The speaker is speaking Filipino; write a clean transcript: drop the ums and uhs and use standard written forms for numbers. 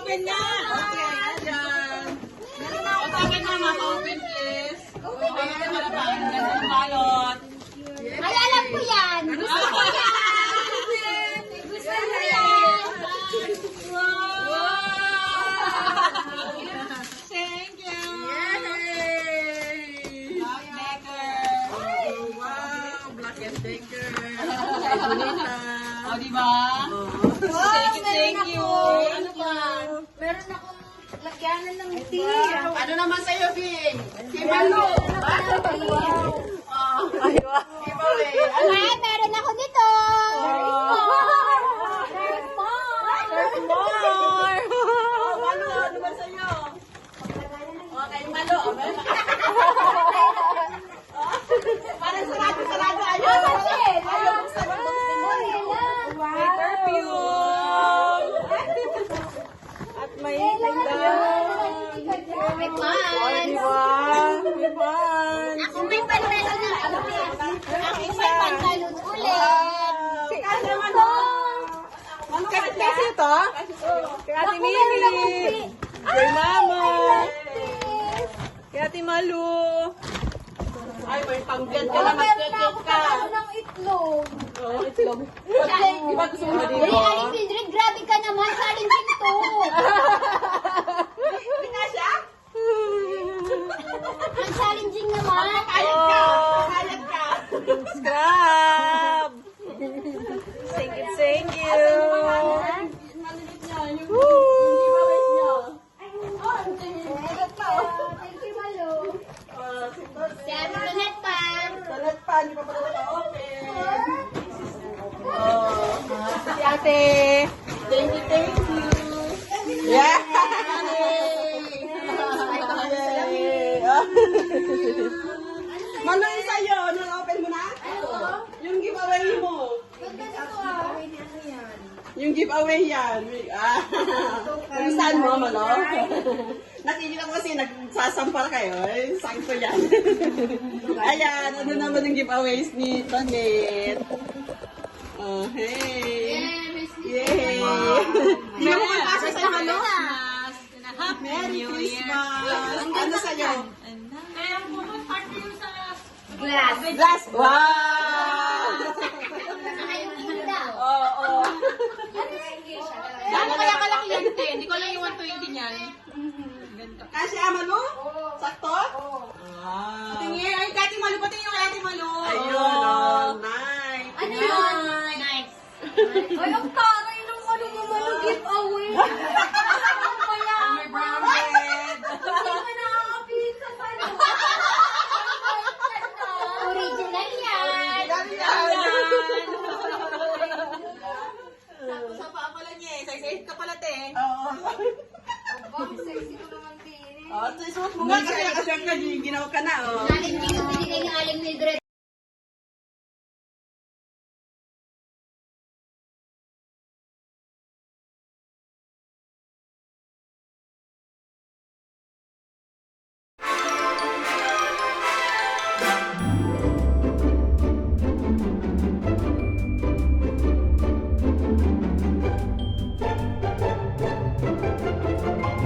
open na. Okay, ayan. O, sa akin mama, pa-open please. Okay, wala pa. Ang ganda ng balot. Ay, alam ko yan. Gusto ko yan. Gusto ko yan. Thank you. Yay! Black Decker. Oh, wow, Black and Decker. O, diba? Thank you. Ano ba? Meron akong lagyanan ng tea. Ano naman sa'yo, Bing? Kimalo. Giveaway. Ay, meron ako nito. Malo, ano ba sa'yo? Okay, malo. Parang sarado. Ayun. May perfume. At may May pants. May fun. Ako may pantalon na. Ako may pantalon ulit. Ano naman o? Kasi ito? Kay Ate Mimi. Kay Mama. Kay Ate Malu. Ay, may panggan ka na. Mag-cake ka. ng itlog. Oo, itlog. Diba gusto mo na Hey, dito? Aling Mildred, grabe ka naman. Challenging to. Pinasya? Ang challenging naman. Kayat ka. Kayat ka. Scrub. Thank you. Thank you, Malo. Si Ate Tonet pa. Salat pa, hindi pa pala naka-open. Si ate. Thank you. Yeah! Malo yung sa'yo, na-open mo na? Yung giveaway mo. Yung giveaway yan. Saan mo, Malo? Nakikita ko kasi nagsasampal kayo. Sakto yan. Ayan, ano naman yung giveaways ni Tonet? Oh, hey! Yay! Hindi mo magpasa sa Malo? Merry Christmas! Ano sa'yo? Glass. Glass! Wow! Oo. Ano kaya kalaki yan, te? Hindi ko lang yung 120 niyan. Kasi Amalo? Sakto? Ah. Tingin, ay, Kati Malu, patingin yung kay Ate Malu. Ayun, oh, nice. Ano yun? Nice. Ay, ang taray ng ano mo Malo giveaway. Ano pa yan? May brown bread. Hindi ka nakakapilin sa Malo. Original yan. Sa paa pala niya eh. Size 8 ka pala, te. Oo. Ang sexy ko naman din. Oh, suot mo nga kasi nakaswerte ka, ginawa ka na, oh. Challenging yung binigay ni Aling Mildred.